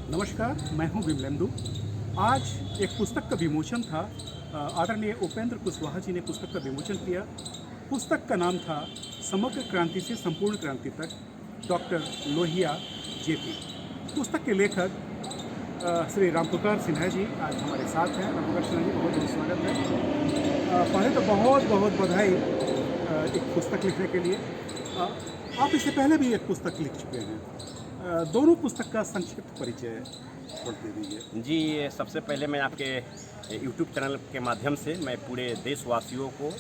नमस्कार, मैं हूं विमलेंदु। आज एक पुस्तक का विमोचन था। आदरणीय उपेंद्र कुशवाहा जी ने पुस्तक का विमोचन किया। पुस्तक का नाम था समग्र क्रांति से संपूर्ण क्रांति तक, डॉक्टर लोहिया जेपी। पुस्तक के लेखक श्री रामपुकार सिन्हा जी आज हमारे साथ हैं। रामपुकार सिन्हा जी, बहुत बहुत स्वागत है। पहले तो बहुत बहुत बधाई एक पुस्तक लिखने के लिए। आप इससे पहले भी एक पुस्तक लिख चुके हैं। दोनों पुस्तक का संक्षिप्त परिचय दे दीजिए। जी, सबसे पहले मैं आपके यूट्यूब चैनल के माध्यम से मैं पूरे देशवासियों को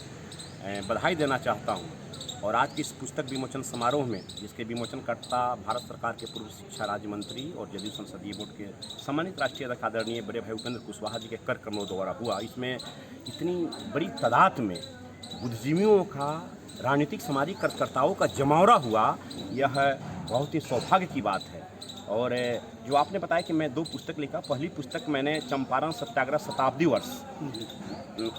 बधाई देना चाहता हूं। और आज की इस पुस्तक विमोचन समारोह में, जिसके विमोचनकर्ता भारत सरकार के पूर्व शिक्षा राज्य मंत्री और जदयू संसदीय बोर्ड के सम्मानित राष्ट्रीय अध्यक्ष आदरणीय बड़े भाई उपेंद्र कुशवाहा जी के कर कमलों द्वारा हुआ, इसमें इतनी बड़ी तादाद में बुद्धिजीवियों का, राजनीतिक सामाजिक कार्यकर्ताओं का जमावड़ा हुआ, यह बहुत ही सौभाग्य की बात है। और जो आपने बताया कि मैं 2 पुस्तक लिखा। पहली पुस्तक मैंने चंपारण सत्याग्रह शताब्दी वर्ष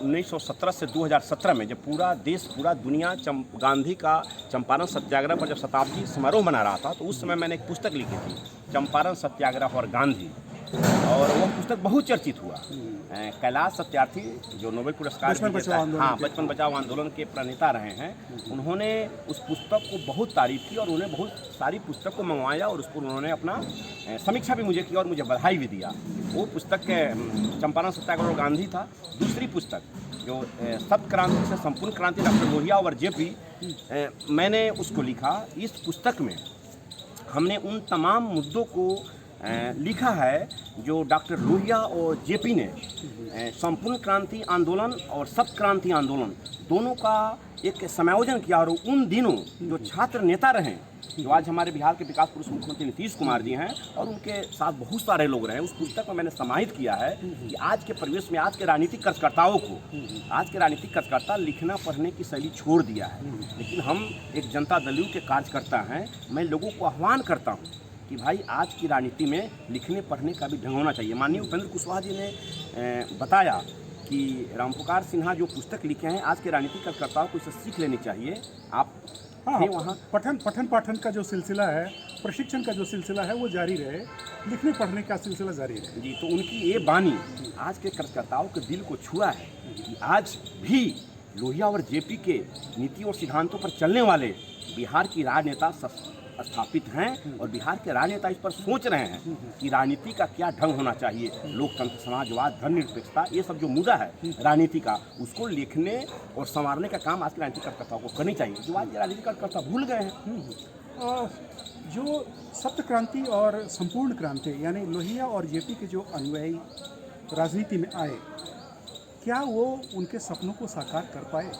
1917 से 2017 में, जब पूरा देश, पूरा दुनिया गांधी का चंपारण सत्याग्रह पर जब शताब्दी समारोह मना रहा था, तो उस समय मैंने एक पुस्तक लिखी थी, चंपारण सत्याग्रह और गांधी। और वह पुस्तक बहुत चर्चित हुआ। कैलाश सत्यार्थी, जो नोबेल पुरस्कार बचपन बचाओ आंदोलन के प्रणेता रहे हैं, उन्होंने उस पुस्तक को बहुत तारीफ की और उन्हें बहुत सारी पुस्तक को मंगवाया और उसको उन्होंने अपना समीक्षा भी मुझे की और मुझे बधाई भी दिया। वो पुस्तक चंपारण सत्याग्रह और गांधी था। दूसरी पुस्तक जो सप्त क्रांति से संपूर्ण क्रांति, डॉक्टर लोहिया और जेपी, मैंने उसको लिखा। इस पुस्तक में हमने उन तमाम मुद्दों को लिखा है जो डॉक्टर लोहिया और जेपी ने संपूर्ण क्रांति आंदोलन और सप्त क्रांति आंदोलन दोनों का एक समायोजन किया। और उन दिनों जो छात्र नेता रहे, जो आज हमारे बिहार के विकास पुरुष मुख्यमंत्री नीतीश कुमार जी हैं, और उनके साथ बहुत सारे लोग रहे, उस पुस्तक में मैंने समाहित किया है कि आज के परिवेश में आज के राजनीतिक कार्यकर्ताओं को, आज के राजनीतिक कार्यकर्ता लिखना पढ़ने की शैली छोड़ दिया है। लेकिन हम एक जनता दल के कार्यकर्ता हैं। मैं लोगों को आह्वान करता हूँ कि भाई, आज की राजनीति में लिखने पढ़ने का भी ढंग होना चाहिए। माननीय उपेंद्र कुशवाहा जी ने बताया कि रामपुकार सिन्हा जो पुस्तक लिखे हैं, आज के राजनीतिक कार्यकर्ताओं को इसे सीख लेनी चाहिए। आप वहाँ पठन पाठन का जो सिलसिला है, प्रशिक्षण का जो सिलसिला है, वो जारी रहे, लिखने पढ़ने का सिलसिला जारी रहे। जी, तो उनकी ये बानी आज के कार्यकर्ताओं के दिल को छुआ है कि आज भी लोहिया और जेपी के नीति और सिद्धांतों पर चलने वाले बिहार की राजनेता स्थापित हैं और बिहार के राजनेता इस पर सोच रहे हैं कि राजनीति का क्या ढंग होना चाहिए। लोकतंत्र, समाजवाद, धर्मनिरपेक्षता, ये सब जो मुद्दा है राजनीति का, उसको लिखने और संवारने का काम आज के राजनीतिक कार्यकर्ताओं को करनी चाहिए, जो आज के राजनीतिक कार्यकर्ता भूल गए हैं। जो सप्त क्रांति और संपूर्ण क्रांति, यानी लोहिया और जेपी के जो अनुयायी राजनीति में आए, क्या वो उनके सपनों को साकार कर पाए?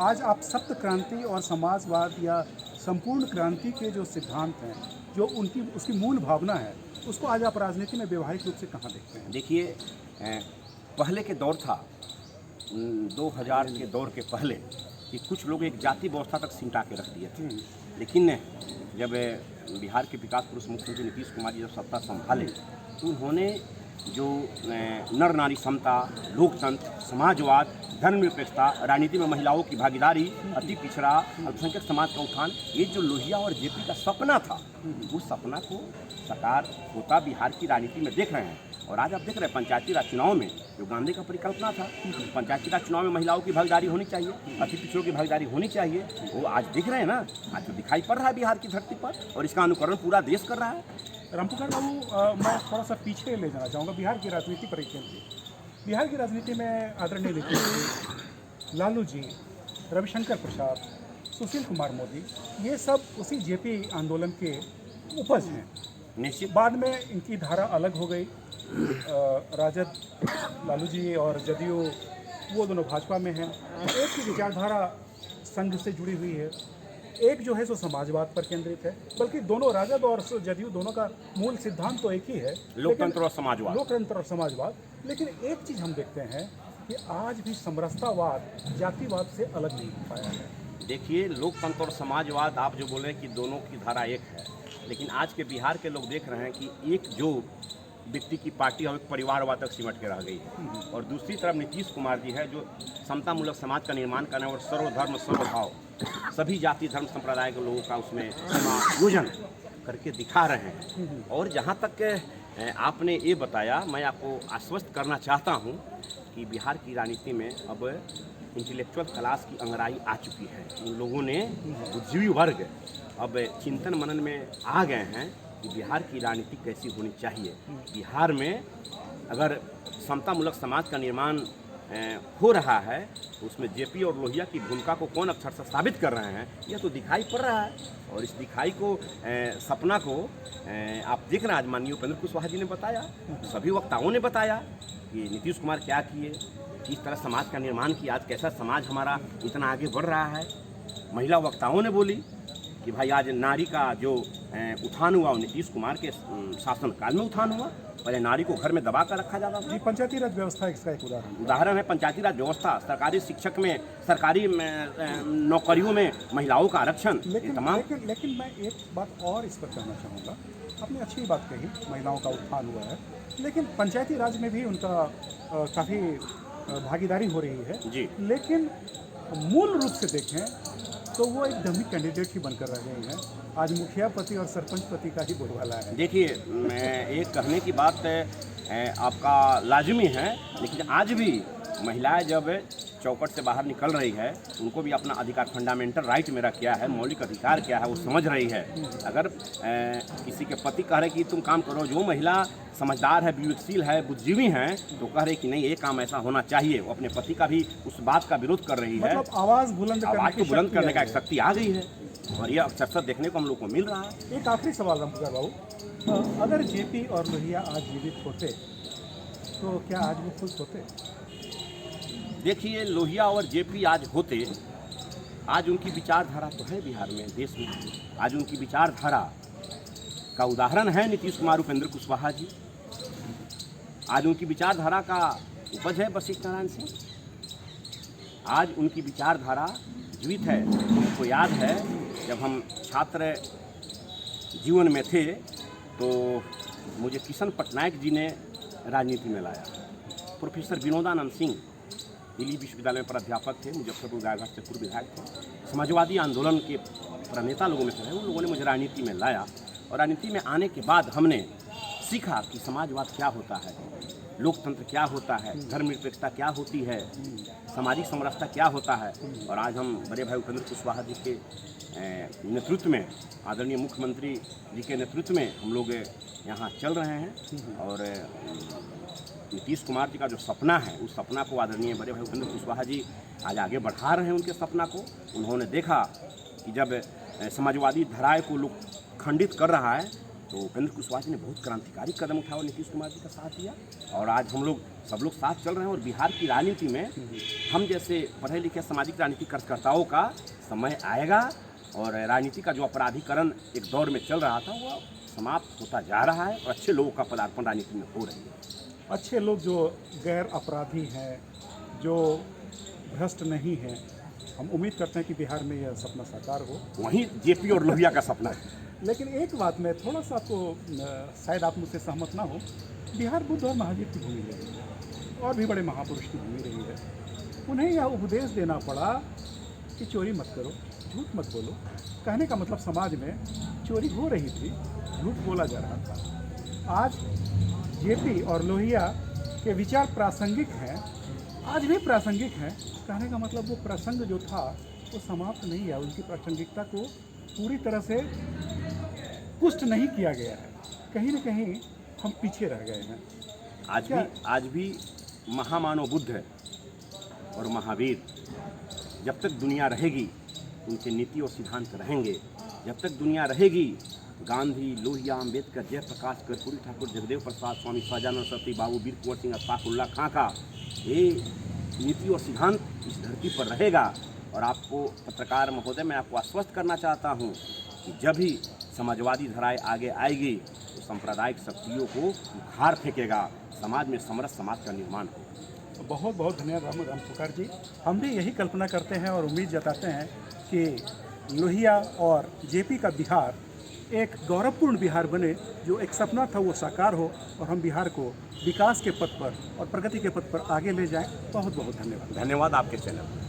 आज आप सप्त क्रांति और समाजवाद या संपूर्ण क्रांति के जो सिद्धांत हैं, जो उसकी मूल भावना है, उसको आज आप राजनीति में व्यवहारिक रूप से कहाँ देखते हैं? देखिए, पहले के दौर था, 2000 के दौर के पहले, कि कुछ लोग एक जाति व्यवस्था तक सिमटा के रख दिए थे। लेकिन जब बिहार के विकास पुरुष मुख्यमंत्री नीतीश कुमार जी जब सत्ता संभाले, तो उन्होंने जो नर नारी समता, लोकतंत्र, समाजवाद, धर्मनिरपेक्षता, राजनीति में महिलाओं की भागीदारी, अति पिछड़ा अल्पसंख्यक समाज का उत्थान, ये जो लोहिया और जेपी का सपना था, उस सपना को साकार होता बिहार की राजनीति में देख रहे हैं। और आज आप देख रहे हैं पंचायती राज चुनाव में जो गांधी का परिकल्पना था, पंचायती राज चुनाव में महिलाओं की भागीदारी होनी चाहिए, अति पिछड़ों की भागीदारी होनी चाहिए, वो आज दिख रहे हैं ना। आज तो दिखाई पड़ रहा है बिहार की धरती पर, और इसका अनुकरण पूरा देश कर रहा है। रामपुकार बाबू, मैं थोड़ा सा पीछे ले जाना चाहूँगा बिहार की राजनीति पर। बिहार की राजनीति में आदरणीय नीतीश जी, लालू जी, रविशंकर प्रसाद, सुशील कुमार मोदी, ये सब उसी जेपी आंदोलन के उपज हैं। निश्चित बाद में इनकी धारा अलग हो गई। राजद, लालू जी और जदयू, वो दोनों भाजपा में हैं। एक की विचारधारा संघ से जुड़ी हुई है, एक जो है सो समाजवाद पर केंद्रित है। बल्कि दोनों, राजद और जदयू, दोनों का मूल सिद्धांत तो एक ही है, लोकतंत्र और समाजवाद। लोकतंत्र और समाजवाद। लेकिन एक चीज़ हम देखते हैं कि आज भी समरसतावाद जातिवाद से अलग नहीं हो पाया है। देखिए, लोकतंत्र और समाजवाद, आप जो बोले कि दोनों की धारा एक है, लेकिन आज के बिहार के लोग देख रहे हैं कि एक जो व्यक्ति की पार्टी अब एक परिवारवाद तक सिमट के रह गई है, और दूसरी तरफ नीतीश कुमार जी है जो समतामूलक समाज का निर्माण करने और सर्वधर्म सर्वभाव, सभी जाति धर्म संप्रदाय के लोगों का उसमें समायोजन करके दिखा रहे हैं। और जहाँ तक आपने ये बताया, मैं आपको आश्वस्त करना चाहता हूँ कि बिहार की राजनीति में अब इंटेलेक्चुअल क्लास की अंगड़ाई आ चुकी है। उन लोगों ने, बुद्धिजीवी वर्ग अब चिंतन मनन में आ गए हैं कि बिहार की राजनीति कैसी होनी चाहिए। बिहार में अगर समतामूलक समाज का निर्माण हो रहा है तो उसमें जेपी और लोहिया की भूमिका को कौन अक्षर से साबित कर रहे हैं, यह तो दिखाई पड़ रहा है। और इस दिखाई को, सपना को आप देख रहे हैं। आज माननीय उपेंद्र कुशवाहा जी ने बताया, सभी वक्ताओं ने बताया कि नीतीश कुमार क्या किए, किस तरह समाज का निर्माण किया, आज कैसा समाज हमारा इतना आगे बढ़ रहा है। महिला वक्ताओं ने बोली कि भाई आज नारी का जो उत्थान हुआ वो नीतीश कुमार के शासनकाल में उत्थान हुआ। पहले नारी को घर में दबा कर रखा जाता था। जी, पंचायती राज व्यवस्था इसका एक उदाहरण है। पंचायती राज व्यवस्था, सरकारी शिक्षक में, सरकारी नौकरियों में महिलाओं का आरक्षण, तमाम। लेकिन मैं एक बात और इस पर कहना चाहूँगा। आपने अच्छी बात कही, महिलाओं का उत्थान हुआ है, लेकिन पंचायती राज में भी उनका काफ़ी भागीदारी हो रही है जी। लेकिन मूल रूप से देखें तो वो एक डमी कैंडिडेट ही बनकर रह गए हैं। आज मुखिया पति और सरपंच पति का ही बोलबाला है। देखिए, मैं एक कहने की बात आपका लाजमी है, लेकिन आज भी महिलाएं जब चौकट से बाहर निकल रही है, उनको भी अपना अधिकार, फंडामेंटल राइट मेरा क्या है, मौलिक अधिकार क्या है, वो समझ रही है। अगर किसी के पति कह रहे कि तुम काम करो, जो महिला समझदार है, विवेकशील है, बुद्धिजीवी हैं, तो कह रहे कि नहीं ये काम ऐसा होना चाहिए, वो अपने पति का भी उस बात का विरोध कर रही है। मतलब आवाज़ बुलंद करने का एक शक्ति आ गई है, और यह अक्सर देखने को हम लोग को मिल रहा है। एक आखिरी सवाल रामपुकार बाबू, अगर जेपी और लोहिया आज जीवित होते तो क्या आज वो खुश होते? देखिए, लोहिया और जेपी आज होते, आज उनकी विचारधारा तो है बिहार में, देश में। आज उनकी विचारधारा का उदाहरण है नीतीश कुमार, उपेंद्र कुशवाहा जी। आज उनकी विचारधारा का उपज है वशिष्ठ नारायण सिंह। आज उनकी विचारधारा जीवित है। हमको याद है जब हम छात्र जीवन में थे तो मुझे किशन पटनायक जी ने राजनीति में लाया। प्रोफेसर विनोदानंद सिंह दिल्ली विश्वविद्यालय में प्राध्यापक थे, मुजफ्फरपुर गायघाट से पूर्व विधायक थे, समाजवादी आंदोलन के प्रणेता लोगों में से उन लोगों ने मुझे राजनीति में लाया। और राजनीति में आने के बाद हमने सीखा कि समाजवाद क्या होता है, लोकतंत्र क्या होता है, धर्मनिरपेक्षता क्या होती है, सामाजिक समरसता क्या होता है। और आज हम बड़े भाई उपेंद्र कुशवाहा जी के नेतृत्व में, आदरणीय मुख्यमंत्री जी के नेतृत्व में हम लोग यहाँ चल रहे हैं। और नीतीश कुमार जी का जो सपना है, उस सपना को आदरणीय बड़े भाई उपेंद्र कुशवाहा जी आज आगे बढ़ा रहे हैं। उनके सपना को उन्होंने देखा कि जब समाजवादी धाराएं को लोग खंडित कर रहा है तो उपेंद्र कुशवाहा जी ने बहुत क्रांतिकारी कदम उठाया और नीतीश कुमार जी का साथ दिया। और आज हम लोग सब लोग साथ चल रहे हैं। और बिहार की राजनीति में हम जैसे पढ़े लिखे सामाजिक राजनीति कार्यकर्ताओं का समय आएगा और राजनीति का जो अपराधीकरण एक दौर में चल रहा था वो समाप्त होता जा रहा है और अच्छे लोगों का पदार्पण राजनीति में हो रही है। अच्छे लोग जो गैर अपराधी हैं, जो भ्रष्ट नहीं हैं, हम उम्मीद करते हैं कि बिहार में यह सपना साकार हो। वहीं जेपी और लोहिया का सपना है। लेकिन एक बात में थोड़ा सा आपको, शायद आप मुझसे सहमत ना हो, बिहार बुद्ध और महावीर की भूमि रही है और भी बड़े महापुरुष की भूमि रही है। उन्हें यह उपदेश देना पड़ा कि चोरी मत करो, झूठ मत बोलो। कहने का मतलब समाज में चोरी हो रही थी, झूठ बोला जा रहा था। आज जेपी और लोहिया के विचार प्रासंगिक हैं, आज भी प्रासंगिक हैं। कहने का मतलब वो प्रसंग जो था वो समाप्त नहीं है, उनकी प्रासंगिकता को पूरी तरह से पुष्ट नहीं किया गया है। कहीं ना कहीं हम पीछे रह गए हैं। आज भी महामानव बुद्ध और महावीर जब तक दुनिया रहेगी उनके नीति और सिद्धांत रहेंगे। जब तक दुनिया रहेगी गांधी, लोहिया, अम्बेडकर, जयप्रकाश, कर्पूरी ठाकुर, जगदेव प्रसाद, स्वामी सहजानंद सरस्वती, बाबू वीर कुंवर सिंह, अशफाकुल्लाह खां का ये नीति और सिद्धांत इस धरती पर रहेगा। और आपको पत्रकार महोदय, मैं आपको आश्वस्त करना चाहता हूँ कि जब भी समाजवादी धाराएं आगे आएगी तो सांप्रदायिक शक्तियों को उखाड़ फेंकेगा, समाज में समरस समाज का निर्माण होगा। बहुत बहुत धन्यवाद रामपुकार जी। हम भी यही कल्पना करते हैं और उम्मीद जताते हैं कि लोहिया और जेपी का बिहार एक गौरवपूर्ण बिहार बने, जो एक सपना था वो साकार हो और हम बिहार को विकास के पथ पर और प्रगति के पथ पर आगे ले जाएं। बहुत बहुत धन्यवाद। धन्यवाद आपके चैनल।